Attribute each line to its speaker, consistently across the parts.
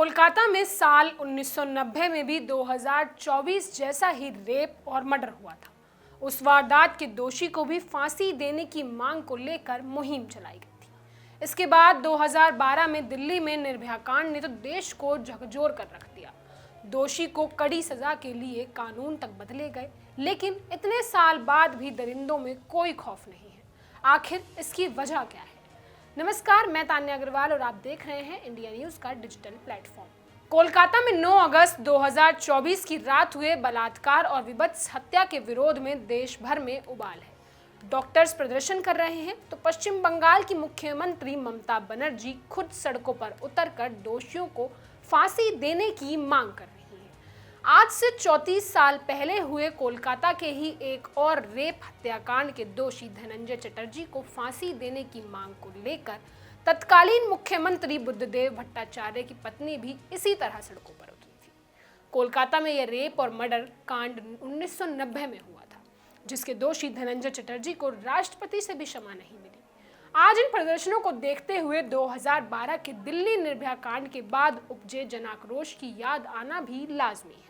Speaker 1: कोलकाता में साल 1990 में भी 2024 जैसा ही रेप और मर्डर हुआ था। उस वारदात के दोषी को भी फांसी देने की मांग को लेकर मुहिम चलाई गई थी। इसके बाद 2012 में दिल्ली में निर्भया कांड ने तो देश को झकझोर कर रख दिया। दोषी को कड़ी सजा के लिए कानून तक बदले गए, लेकिन इतने साल बाद भी दरिंदों में कोई खौफ नहीं है। आखिर इसकी वजह क्या है? नमस्कार, मैं तान्या अग्रवाल और आप देख रहे हैं इंडिया न्यूज का डिजिटल प्लेटफॉर्म। कोलकाता में 9 अगस्त 2024 की रात हुए बलात्कार और विभत्स हत्या के विरोध में देश भर में उबाल है। डॉक्टर्स प्रदर्शन कर रहे हैं तो पश्चिम बंगाल की मुख्यमंत्री ममता बनर्जी खुद सड़कों पर उतरकर दोषियों को फांसी देने की मांग कर रही है। आज से 34 साल पहले हुए कोलकाता के ही एक और रेप हत्याकांड के दोषी धनंजय चटर्जी को फांसी देने की मांग को लेकर तत्कालीन मुख्यमंत्री बुद्धदेव भट्टाचार्य की पत्नी भी इसी तरह सड़कों पर उतरी थी। कोलकाता में यह रेप और मर्डर कांड 1990 में हुआ था, जिसके दोषी धनंजय चटर्जी को राष्ट्रपति से भी क्षमा नहीं मिली। आज इन प्रदर्शनों को देखते हुए 2012 के दिल्ली निर्भया कांड के बाद उपजे जनाक्रोश की याद आना भी लाजमी है।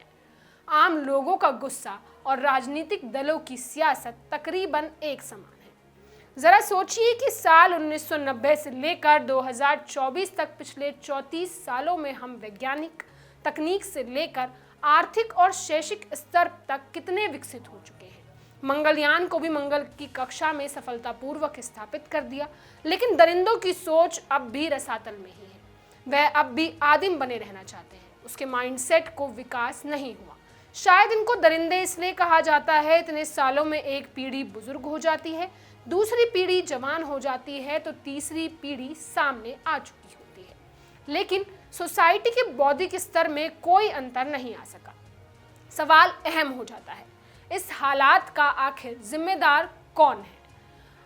Speaker 1: आम लोगों का गुस्सा और राजनीतिक दलों की सियासत तकरीबन एक समान है। जरा सोचिए कि साल 1990 से लेकर 2024 तक पिछले 34 सालों में हम वैज्ञानिक तकनीक से लेकर आर्थिक और शैक्षिक स्तर तक कितने विकसित हो चुके हैं। मंगलयान को भी मंगल की कक्षा में सफलतापूर्वक स्थापित कर दिया, लेकिन दरिंदों की सोच अब भी रसातल में ही है। वह अब भी आदिम बने रहना चाहते हैं। उसके माइंडसेट को विकास नहीं हुआ। शायद इनको दरिंदे इसलिए कहा जाता है, इतने सालों में एक पीढ़ी बुजुर्ग हो जाती है, दूसरी पीढ़ी जवान हो जाती है तो तीसरी पीढ़ी सामने आ चुकी होती है, लेकिन सोसाइटी के बौद्धिक स्तर में कोई अंतर नहीं आ सका। सवाल अहम हो जाता है, इस हालात का आखिर जिम्मेदार कौन है?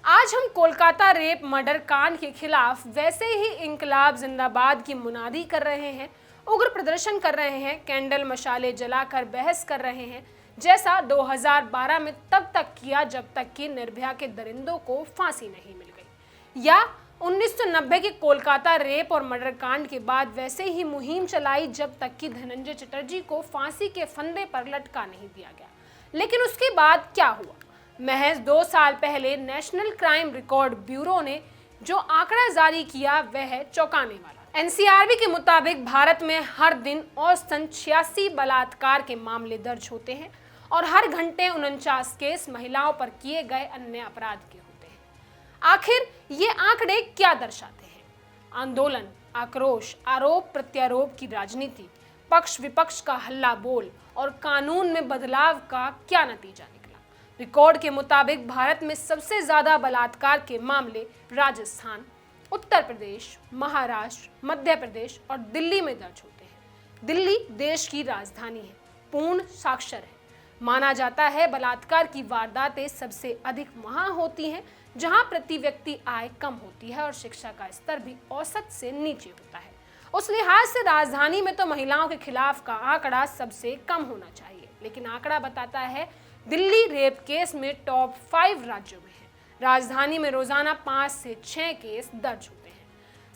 Speaker 1: आज हम कोलकाता रेप मर्डर कांड के खिलाफ वैसे ही इंकलाब जिंदाबाद की मुनादी कर रहे हैं, उग्र प्रदर्शन कर रहे हैं, कैंडल मशाले जलाकर बहस कर रहे हैं, जैसा 2012 में तब तक किया जब तक कि निर्भया के दरिंदों को फांसी नहीं मिल गई, या 1990 के कोलकाता रेप और मर्डर कांड के बाद वैसे ही मुहिम चलाई जब तक कि धनंजय चटर्जी को फांसी के फंदे पर लटका नहीं दिया गया। लेकिन उसके बाद क्या हुआ? महज 2 साल पहले नेशनल क्राइम रिकॉर्ड ब्यूरो ने जो आंकड़ा जारी किया वह चौंकाने वाला। एनसीआरबी के मुताबिक भारत में हर दिन औसतन 86 बलात्कार के मामले दर्ज होते हैं और हर घंटे 49 केस महिलाओं पर किए गए अन्य अपराध के होते हैं। आखिर ये आंकड़े क्या दर्शाते हैं? आंदोलन, आक्रोश, आरोप प्रत्यारोप की राजनीति, पक्ष विपक्ष का हल्ला बोल और कानून में बदलाव का क्या नतीजा निकला? रिकॉर्ड के मुताबिक भारत में सबसे ज्यादा बलात्कार के मामले राजस्थान, उत्तर प्रदेश, महाराष्ट्र, मध्य प्रदेश और दिल्ली में दर्ज होते हैं। दिल्ली देश की राजधानी है, पूर्ण साक्षर है। माना जाता है बलात्कार की वारदातें सबसे अधिक वहां होती हैं जहां प्रति व्यक्ति आय कम होती है और शिक्षा का स्तर भी औसत से नीचे होता है। उस लिहाज से राजधानी में तो महिलाओं के खिलाफ का आंकड़ा सबसे कम होना चाहिए, लेकिन आंकड़ा बताता है दिल्ली रेप केस में टॉप 5 राज्यों में है। राजधानी में रोजाना 5 से 6 केस दर्ज होते हैं।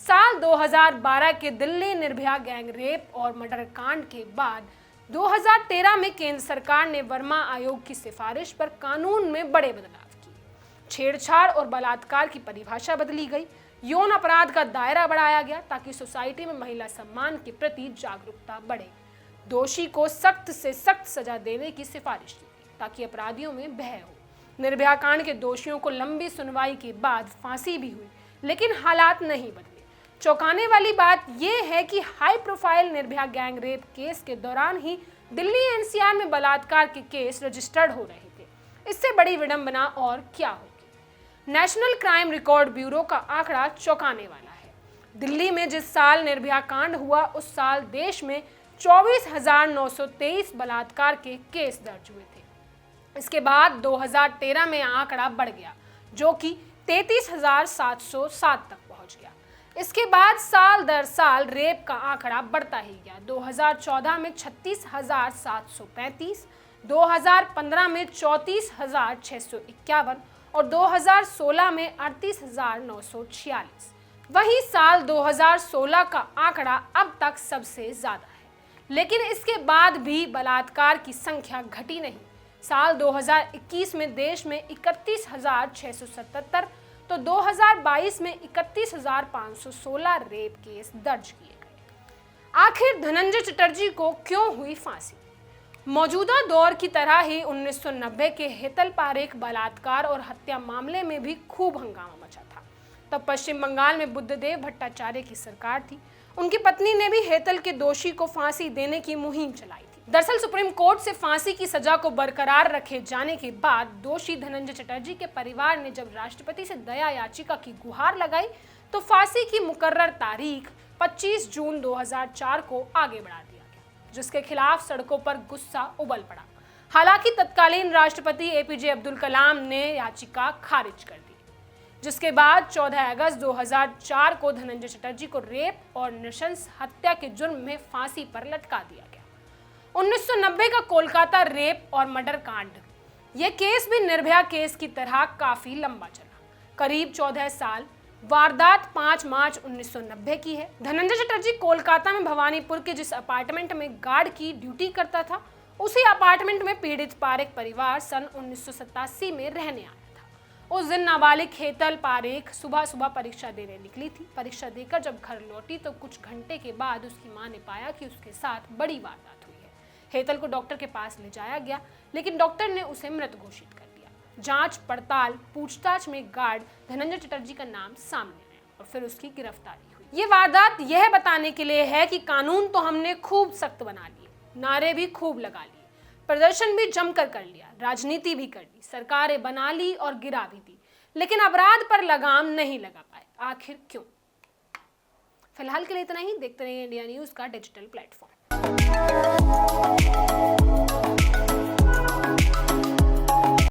Speaker 1: साल 2012 के दिल्ली निर्भया गैंग रेप और मर्डर कांड के बाद 2013 में केंद्र सरकार ने वर्मा आयोग की सिफारिश पर कानून में बड़े बदलाव किए। छेड़छाड़ और बलात्कार की परिभाषा बदली गई, यौन अपराध का दायरा बढ़ाया गया ताकि सोसाइटी में महिला सम्मान के प्रति जागरूकता बढ़े। दोषी को सख्त से सख्त सजा देने की सिफारिश की गई ताकि अपराधियों में भय हो। निर्भया कांड के दोषियों को लंबी सुनवाई के बाद फांसी भी हुई, लेकिन हालात नहीं बदले। चौंकाने वाली बात यह है कि high profile Nirbhaya gang rape case के दौरान ही दिल्ली एनसीआर में बलात्कार के केस रजिस्टर्ड हो रहे थे। इससे बड़ी विडंबना और क्या होगी? नेशनल क्राइम रिकॉर्ड ब्यूरो का आंकड़ा चौंकाने वाला है। दिल्ली में जिस साल निर्भया कांड हुआ उस साल देश में 24,923 बलात्कार के केस दर्ज हुए थे। इसके बाद 2013 में आंकड़ा बढ़ गया, जो कि 33,707 तक पहुंच गया। इसके बाद साल दर साल रेप का आंकड़ा बढ़ता ही गया। 2014 में 36,735, 2015 में 34,651 और 2016 में 38,946। वहीं साल 2016 का आंकड़ा अब तक सबसे ज्यादा है, लेकिन इसके बाद भी बलात्कार की संख्या घटी नहीं। साल 2021 में देश में 31,677 तो 2022 में 31,516 रेप केस दर्ज किए गए। आखिर धनंजय चटर्जी को क्यों हुई फांसी? मौजूदा दौर की तरह ही 1990 के हेतल पारेख बलात्कार और हत्या मामले में भी खूब हंगामा मचा था। तब पश्चिम बंगाल में बुद्धदेव भट्टाचार्य की सरकार थी। उनकी पत्नी ने भी हेतल के दोषी को फांसी देने की मुहिम चलाई थी। दरअसल सुप्रीम कोर्ट से फांसी की सजा को बरकरार रखे जाने के बाद दोषी धनंजय चटर्जी के परिवार ने जब राष्ट्रपति से दया याचिका की गुहार लगाई तो फांसी की मुकर्रर तारीख 25 जून 2004 को आगे बढ़ा दिया गया, जिसके खिलाफ सड़कों पर गुस्सा उबल पड़ा। हालांकि तत्कालीन राष्ट्रपति एपीजे अब्दुल कलाम ने याचिका खारिज कर दी, जिसके बाद 14 अगस्त 2004 को धनंजय चटर्जी को रेप और नृशंस हत्या के जुर्म में फांसी पर लटका दिया गया। 1990 का कोलकाता रेप और मर्डर कांड, यह केस भी निर्भया केस की तरह काफी लंबा चला, करीब 14 साल। वारदात 5 मार्च 1990 की है। धनंजय चटर्जी कोलकाता में भवानीपुर के जिस अपार्टमेंट में गार्ड की ड्यूटी करता था, उसी अपार्टमेंट में पीड़ित पारेख परिवार सन 1987 में रहने आया था। उस दिन नाबालिग हेतल पारेख सुबह सुबह परीक्षा देने निकली थी। परीक्षा देकर जब घर लौटी तो कुछ घंटे के बाद उसकी मां ने पाया कि उसके साथ बड़ी वारदात हुई है। हेतल को डॉक्टर के पास ले जाया गया, लेकिन डॉक्टर ने उसे मृत घोषित कर दिया। जांच पड़ताल पूछताछ में गार्ड धनंजय चटर्जी का नाम सामने आया और फिर उसकी गिरफ्तारी हुई। ये वारदात यह बताने के लिए है कि कानून तो हमने खूब सख्त बना लिए, नारे भी खूब लगा लिए, प्रदर्शन भी जमकर कर लिया, राजनीति भी कर ली, सरकारें बना ली और गिरा भी दी, लेकिन अपराध पर लगाम नहीं लगा पाए। आखिर क्यों? फिलहाल के लिए इतना ही। देखते रहिए इंडिया न्यूज़ का डिजिटल प्लेटफॉर्म।